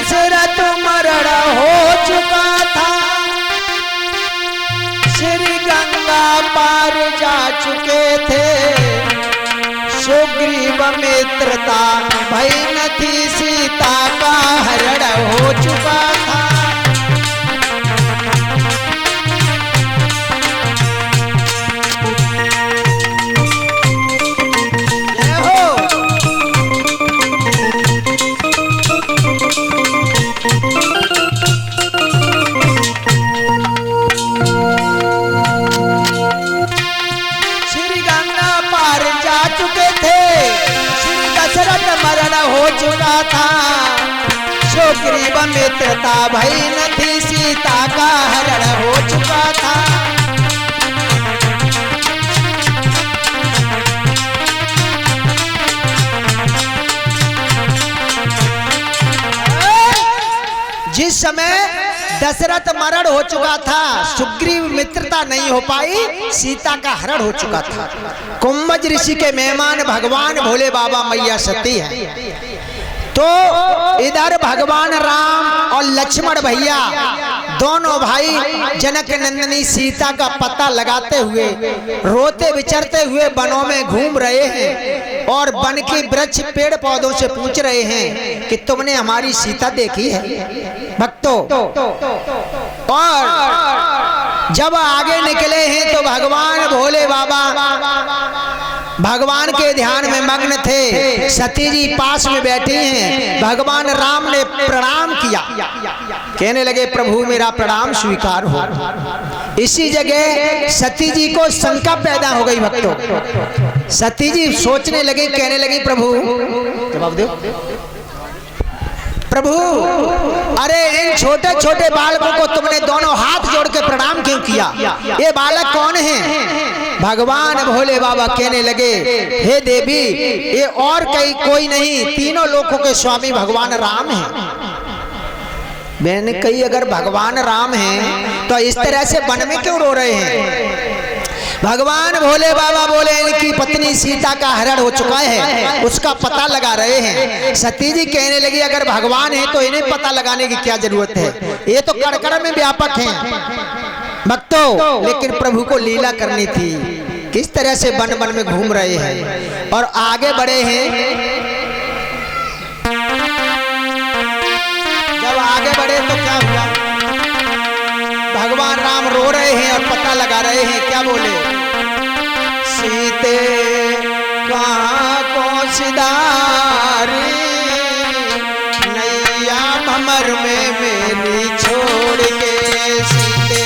दशरथ मरण हो चुका था, श्री गंगा पार जा चुके थे, सुग्रीव मित्रता भई न थी, सीता का हरण हो चुका था। हो चुका था, सुग्रीव मित्रता भई न थी, सीता का हरण हो चुका था। जिस समय दशरथ मरण हो चुका था, सुग्रीव मित्रता नहीं हो पाई, सीता का हरण हो चुका था। कुंभज ऋषि के मेहमान भगवान भोले बाबा मैया सती है, तो इधर भगवान राम और लक्ष्मण भैया दोनों भाई जनक नंदनी सीता का पता लगाते हुए रोते विचरते हुए वनों में घूम रहे हैं और वन के वृक्ष पेड़ पौधों से पूछ रहे हैं कि तुमने हमारी सीता देखी है भक्तों। और जब आगे निकले हैं तो भगवान भोले बाबा भगवान के ध्यान में मग्न थे, सती जी पास में बैठी हैं। भगवान राम ने प्रणाम किया, कहने लगे प्रभु मेरा प्रणाम स्वीकार हो। इसी जगह सती जी को शंका पैदा हो गई भक्तों। सती जी सोचने लगे, कहने लगी प्रभु, जवाब दो प्रभु, अरे इन छोटे छोटे बालकों को तुमने दोनों हाथ जोड़ के प्रणाम क्यों किया? ये बालक कौन है? भगवान भोले बाबा कहने लगे हे देवी, ये और कोई नहीं, तीनों लोकों के स्वामी भगवान राम हैं। मैंने कही अगर भगवान राम हैं तो इस तरह से वन में क्यों रो रहे हैं? भगवान भोले बाबा बोले इनकी पत्नी सीता का हरण हो चुका है, उसका पता लगा रहे हैं। सती जी कहने लगी अगर भगवान है तो इन्हें पता लगाने की क्या जरूरत है, ये तो कण-कण में व्यापक हैं भक्तों। लेकिन प्रभु को लीला करनी थी, किस तरह से वन वन में घूम रहे हैं और आगे बढ़े हैं। जब आगे बढ़े तो क्या हुआ? भगवान राम रो रहे हैं और पता लगा रहे हैं, क्या बोले? सीते कहाँ को सिधारी, नैया भंवर में मेरी छोड़ के। सीते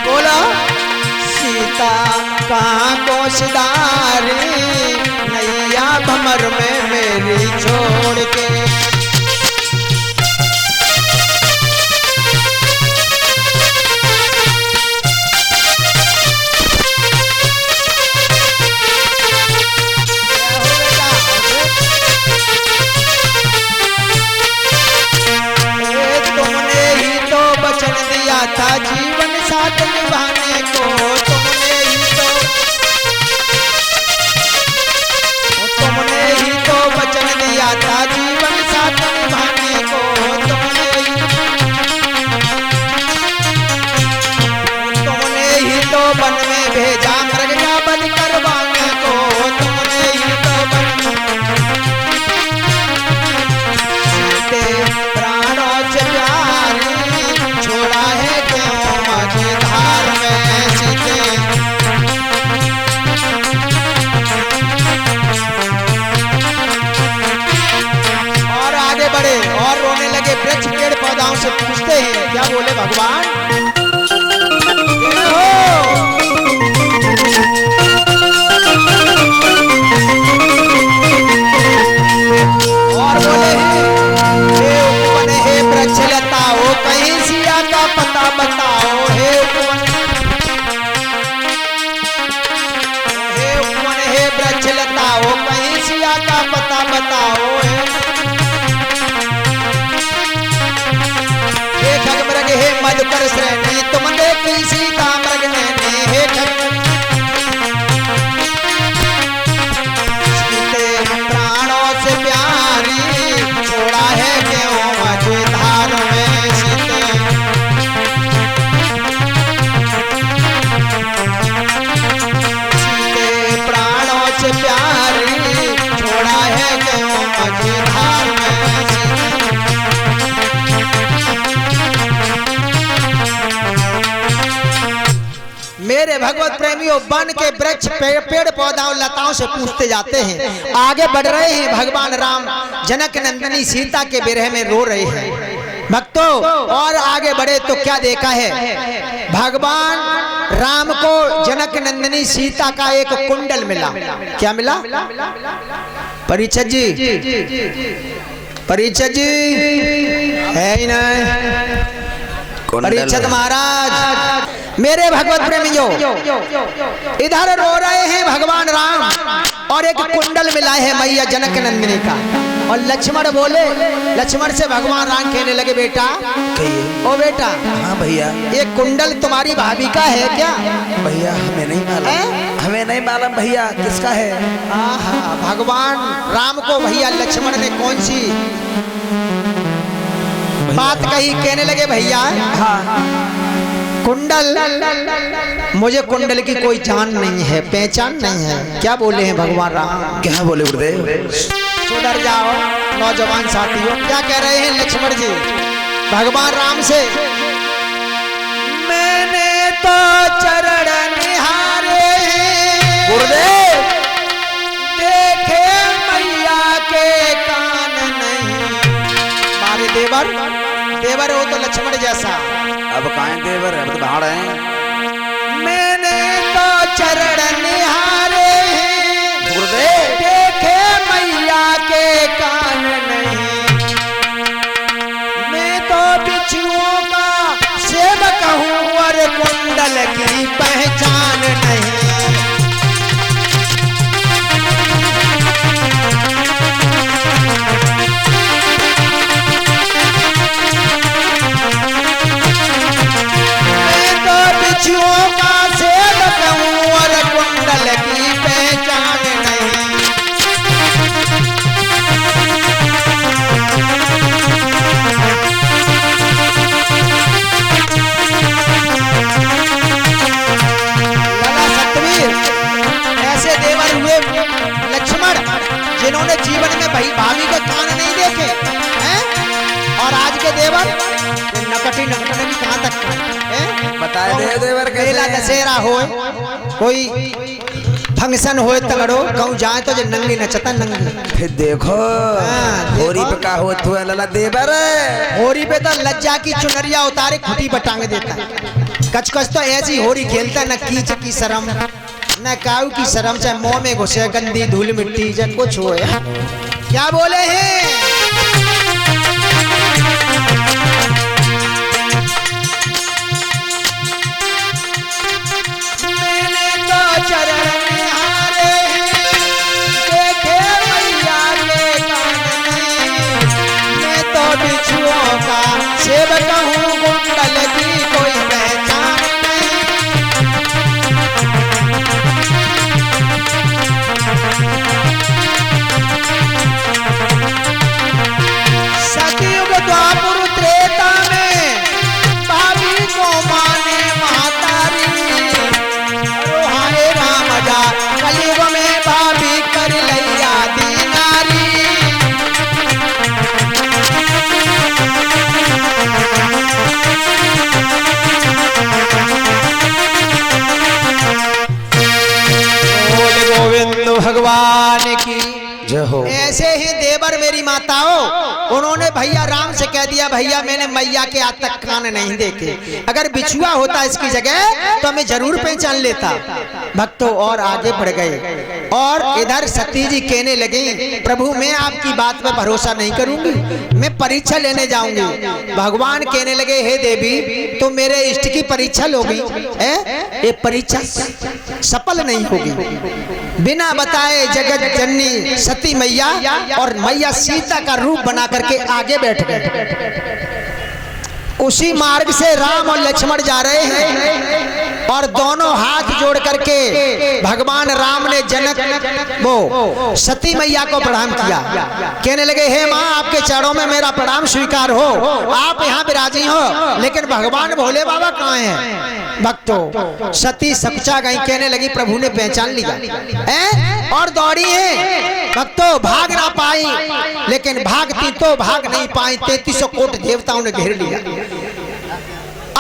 बोला सीता कहाँ को सिधारी, नैया भंवर में मेरी छोड़ के। तुमने ही तो वचन दिया था जीवन साथ निभाने को, तुमने ही तो वचन दिया था जीवन साथ निभाने को, तुमने ही तो वन में भेजा मृग का बलि करवाने को, तुमने ही तो सीते प्राणों से प्यारी, छोड़ा है क्यों माझे धार में। सीते बड़े और रोने लगे, वृक्ष पेड़ पौधाओं से पूछते हैं, क्या बोले भगवान? और बोले हे उपवन हे वृक्ष लता हो, कहीं सिया का पता बताओ। हे उपवन हे वृक्ष लता हो, कहीं सिया का पता बताओ। हे मधुकर श्रेष्ठ मेरे भगवत प्रेमियों वन के वृक्ष पेड़ पौधा और लताओं से पूछते जाते हैं। आगे बढ़ रहे हैं, भगवान राम जनक नंदिनी सीता के विरह में रो रहे हैं। भक्तों और आगे बढ़े तो क्या देखा है, भगवान राम को जनक नंदिनी सीता का एक कुंडल मिला। क्या मिला? परीक्षित जी, परीक्षित जी है ही नहीं, परीक्षित महाराज। मेरे भगवत प्रेमियों इधर रो रहे हैं भगवान राम और एक कुंडल मिला है मैया जनक नंदिनी का। और लक्ष्मण बोले, लक्ष्मण से भगवान राम कहने लगे, बेटा ओ बेटा। हाँ भैया। ये कुंडल तुम्हारी भाभी का है क्या? भैया हमें नहीं मालूम, हमें नहीं मालूम भैया किसका है। आहा, भगवान राम को भैया लक्ष्मण ने कौन सी बात कही? कहने लगे भैया हाँ कुंडल, मुझे कुंडल की कोई जान नहीं है, पहचान नहीं है। क्या बोले हैं भगवान राम? क्या बोले गुरुदेव? सुधर जाओ नौजवान साथियों। क्या कह रहे हैं लक्ष्मण जी भगवान राम से? मैंने तो चरण निहारे गुरुदेव, देखे मैया के कान नहीं। मारे देवर, देवर हो तो लक्ष्मण जैसा। अब काहे देवर, अब तो भाड़ है। मैंने तो चरण निहारे हैं गुरुदेव, देखे मैया के कान नहीं। मैं तो बिच्छुओं का सेवक हूँ और कुंडल की पहचान नहीं। बिच्छुओं का सेवक हूँ और कुंडल की पहचान नहीं। लाला सतवीर ऐसे देवर हुए लक्ष्मण जिन्होंने जीवन में भाभी के कान नहीं देखे हैं। और आज के देवर नकटी नकटने की कहाँ तक है? बताए दे देवर कैसे? मेला दशहरा हो, कोई फंक्शन हो तगड़ो, कहूँ जाए तो जो नंगी नचता नंगी। फिर देखो होरी पे का होत हुआ लला देवर। होरी पे तो लज्जा की चुनरिया उतारे खुटी बटांगे देता। कच कच तो ऐसी होरी खेलता, न कीच की शर्म न काऊ की शर्म, चाहे मुंह में घुसे गंदी धूल मिट्टी जब कुछ हो। क्या बोले हैं? चरण निहारे देखे मैया के कान नहीं। मैं तो बिच्छुओं का सेवक हूँ, कुंडल की कोई पहचान नहीं। सतयुग द्वापर त्रेता में भाभी को माने महतारी। कलयुग में भाभी कर लैया दीनारी। बोल गोविंद भगवान की जय हो। ऐसे ही देवर मेरी माताओं, उन्होंने भैया राम से कह दिया, भैया मैंने मैया के आज तक कान नहीं देखे, अगर बिछुआ होता इसकी जगह तो हमें जरूर पहचान लेता। भक्तों और आगे बढ़ गए और इधर सती जी कहने लगे, प्रभु मैं आपकी बात पर भरोसा नहीं करूंगी, मैं परीक्षा लेने जाऊंगी। भगवान कहने लगे, हे देवी तो मेरे इष्ट की परीक्षा लोगी, ये परीक्षा सफल नहीं होगी। बिना बताए जगत जननी सती मैया और मैया सीता का रूप बना करके आगे बैठ गए। उसी मार्ग से राम और लक्ष्मण जा रहे हैं और दोनों हाथ जोड़ करके भगवान राम ने जनक वो सती मैया को प्रणाम किया। कहने लगे, हे माँ आपके चरणों में मेरा प्रणाम स्वीकार हो, आप यहाँ विराजी हो, लेकिन भगवान भोले बाबा कहाँ हैं? भक्तों सती सपचा गई, कहने लगी प्रभु ने पहचान लिया और दौड़ी है। भक्तों भाग ना पाई, लेकिन भागती तो भाग नहीं पाई, 3300 कोटि देवताओं ने घेर लिया।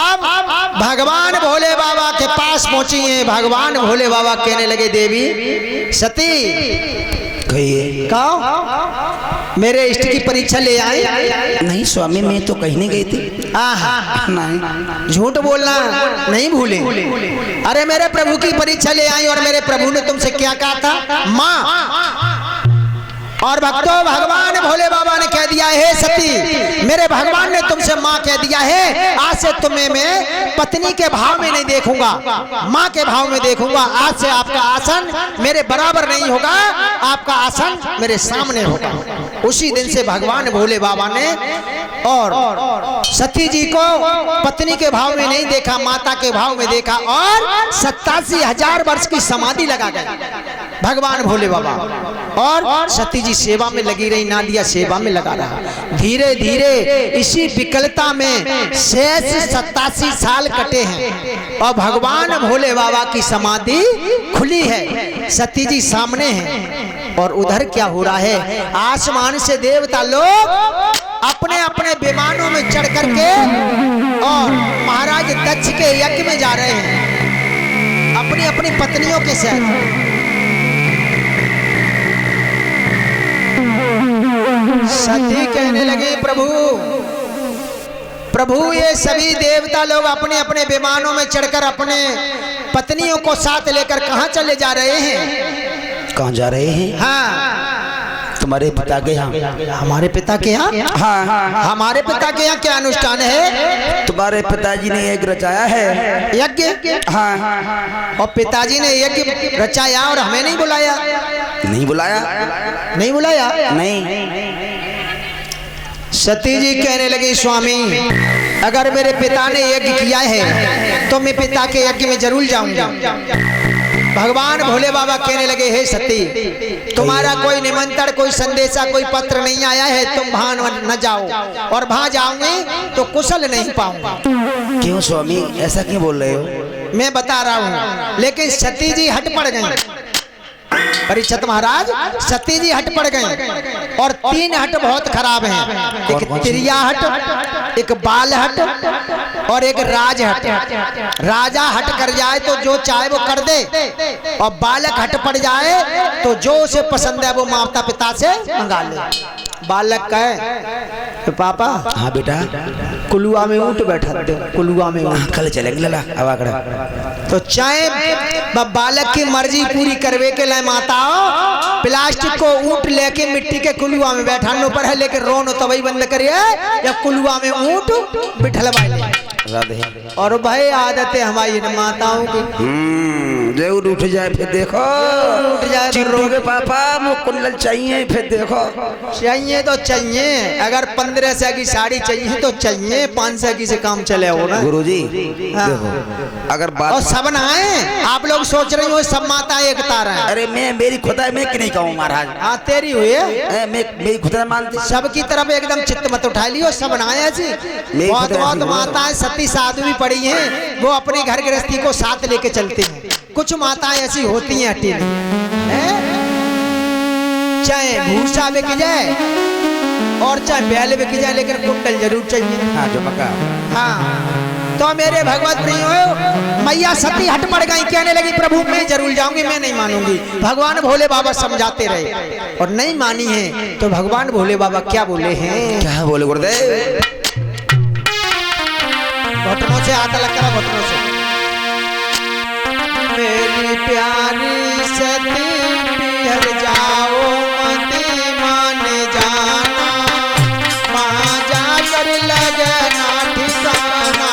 अब भगवान भोले बाबा के पास पहुंची हैं। भगवान भोले बाबा कहने लगे देवी सती कहिए। कहो मेरे इष्ट की परीक्षा ले आए? नहीं स्वामी, मैं तो कहीं नहीं गई थी। नहीं, झूठ बोलना नहीं भूले। अरे मेरे प्रभु की परीक्षा ले आई और मेरे प्रभु ने तुमसे क्या कहा था? माँ। और भक्तों, भगवान भोले बाबा ने कह दिया है सती, मेरे भगवान ने तुमसे माँ कह दिया है, आज से तुम्हें मैं पत्नी के भाव में नहीं देखूंगा, माँ के भाव में देखूंगा। आज से आपका आसन मेरे बराबर नहीं होगा, आपका आसन मेरे सामने होगा। उसी दिन से भगवान भोले बाबा ने और सती जी को पत्नी के भाव में नहीं देखा, माता के भाव में देखा और 87,000 वर्ष की समाधि लगा गए भगवान भोले बाबा। और सती जी सेवा में लगी रही, नादिया सेवा में लगा रहा। धीरे धीरे इसी विकलता में शेष 87 साल कटे हैं और भगवान भोले बाबा की समाधि खुली है। सती जी सामने हैं और उधर क्या हो रहा है? आसमान से देवता लोग अपने अपने विमानों में चढ़ करके और महाराज दक्ष के यज्ञ में जा रहे हैं अपनी अपनी पत्नियों के साथ। सती कहने लगे प्रभु प्रभु, ये सभी देवता लोग अपने अपने विमानों में चढ़कर अपने पत्नियों को साथ लेकर कहाँ चले जा रहे हैं? कहाँ जा रहे हैं? हाँ, तुम्हारे पिता के यहाँ। हमारे पिता के यहाँ? हाँ, हमारे पिता के यहाँ क्या अनुष्ठान है? तुम्हारे पिताजी ने एक रचाया है यज्ञ। हाँ, और पिताजी ने यज्ञ रचाया और हमें नहीं बुलाया? नहीं बुलाया। नहीं बुलाया? नहीं। सती जी कहने लगी स्वामी, अगर मेरे पिता ने यज्ञ किया है तो मैं पिता के यज्ञ में जरूर जाऊंगा। भगवान भोले बाबा कहने लगे हे सती, तुम्हारा कोई निमंत्रण, कोई संदेशा, कोई पत्र नहीं आया है, तुम वहां न जाओ, और वहां जाऊंगी तो कुशल नहीं पाऊंगा। क्यों स्वामी, ऐसा क्यों बोल रहे हो? मैं बता रहा हूँ। लेकिन सती जी हट पड़ गई। परीक्षित महाराज, सती जी हट पड़ गए और 3 हट बहुत खराब हैं। एक त्रिया हट, एक बाल हट और एक राज हट। राजा हट कर जाए तो जो चाहे वो कर दे, और बालक हट पड़ जाए तो जो उसे पसंद है वो माता पिता से मंगा ले। बालक कहे तो पापा, हाँ बेटा, कुलुआ में ऊँट बैठा दे, कुलुआ में ऊँट। कल चलेंगे लला अवाकड़ा। तो चाहे बालक की मर्जी पूरी करवे के लिए माताओं प्लास्टिक को ऊँट लेके मिट्टी के कुलुआ में बैठानो पर है, लेकिन रोनो तो वही बंद करिए या कुलुआ में ऊँट बिठलवाए। और भाई आदत है हमारी माताओं की, जरूर उठ जाए फिर देखो, उठ जाए तो रोगे पापा, वो कुंडल चाहिए फिर देखो। चाहिए तो चाहिए, अगर 1500 की साड़ी चाहिए तो चाहिए, 500 की से काम चले हो ना गुरुजी। हाँ। देखो अगर बात, और सब नहाए, आप लोग सोच रहे हो सब माता एक तारा है। अरे मैं मेरी खुदा मैं कि नहीं कहूँ महाराज। हाँ तेरी हुई है, मैं मेरी खुदा मानती। सबकी तरफ एकदम चित्त मत उठा लियो, सब नहाए ऐसी। बहुत बहुत माताएं सती साधु भी पड़ी हैं, वो अपने घर गृहस्थी को साथ लेके चलती हैं। कुछ माताएं ऐसी होती हैं हटी नहीं, चाहे भूसा बिक जाए और चाहे बैल बिक जाए, लेकिन कुंडल जरूर चाहिए। हाँ जो मका। हाँ, तो मेरे भगवत प्रियो, मैया सती हट पड़ गई, कहने लगी प्रभु मैं जरूर जाऊंगी, मैं नहीं मानूंगी। भगवान भोले बाबा समझाते रहे और नहीं मानी है। तो भगवान भोले बाबा क्या बोले हैं? क्या बोले गुरुदेव? घुटनों से हाथ लग कर, घुटनों से। मेरी प्यारी सती पिहर जाओ मती मान जाना, वहाँ जाकर लगना ठिकाना।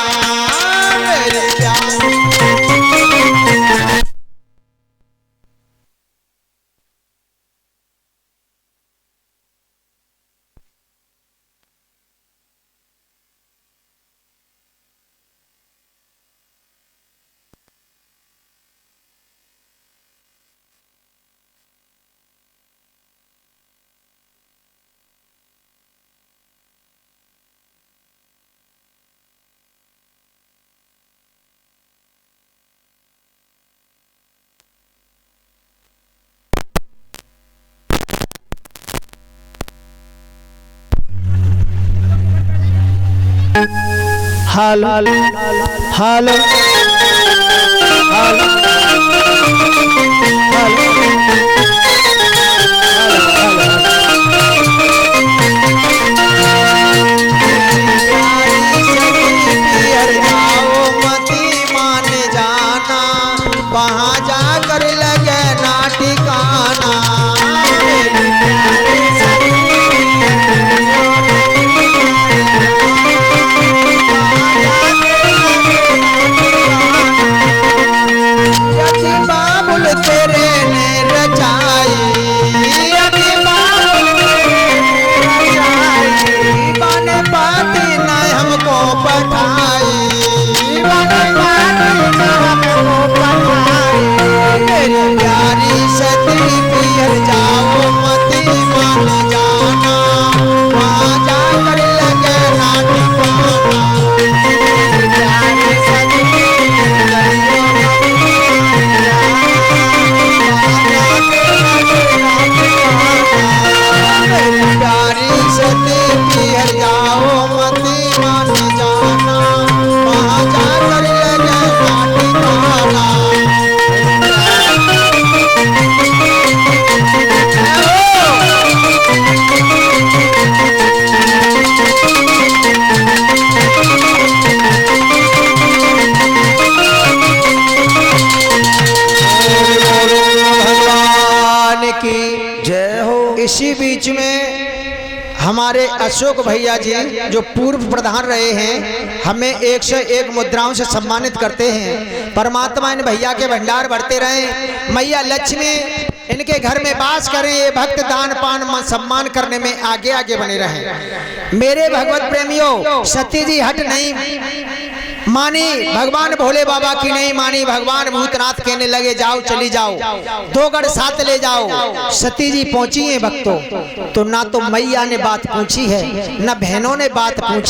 मेरी प्यारी हेलो हेलो इसी बीच में हमारे अशोक भैया जी जो पूर्व प्रधान रहे हैं, हमें 101 मुद्राओं से सम्मानित करते हैं। परमात्मा इन भैया के भंडार बढ़ते रहें, मैया लक्ष्मी इनके घर में वास करें, ये भक्त दान पान सम्मान करने में आगे आगे बने रहें। मेरे भगवत प्रेमियों, सती जी हट नहीं मानी, भगवान भोले बाबा की नहीं मानी, भगवान भूतनाथ कहने लगे जाओ चली जाओ, 2 गढ़ साथ ले जाओ। सती जी पहुंची हैं भक्तों, तो ना तो मैया ने बात पूछी है, ना बहनों ने बात पूछी।